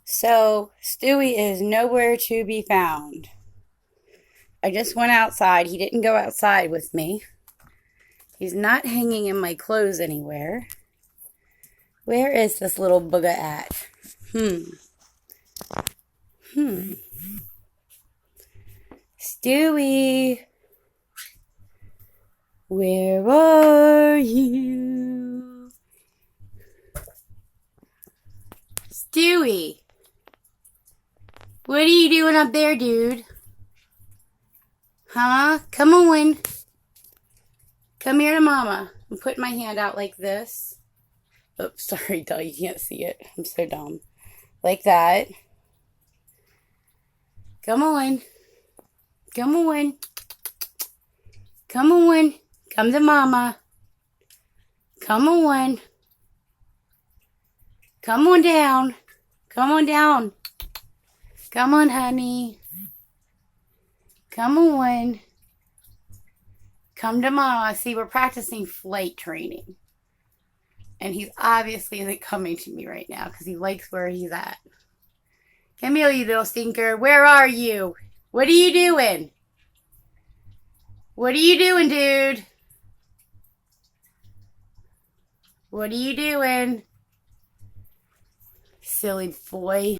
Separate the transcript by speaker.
Speaker 1: So, Stewie is nowhere to be found. I just went outside. He didn't go outside with me. He's not hanging in my clothes anywhere. Where is this little bugger at? Stewie, where are you? Stewie, what are you doing up there, dude? Huh? Come on. Come here to Mama. I'm putting my hand out like this. Oops, sorry, doll, you can't see it. I'm so dumb. Like that. Come on. Come on. Come on. Come to Mama. Come on. Come on down. Come on down. Come on, honey. Come on. Come to Mama. See, we're practicing flight training. And he's obviously like coming to me right now because he likes where he's at. Come here, you little stinker. Where are you? What are you doing? What are you doing, dude? What are you doing? Silly boy.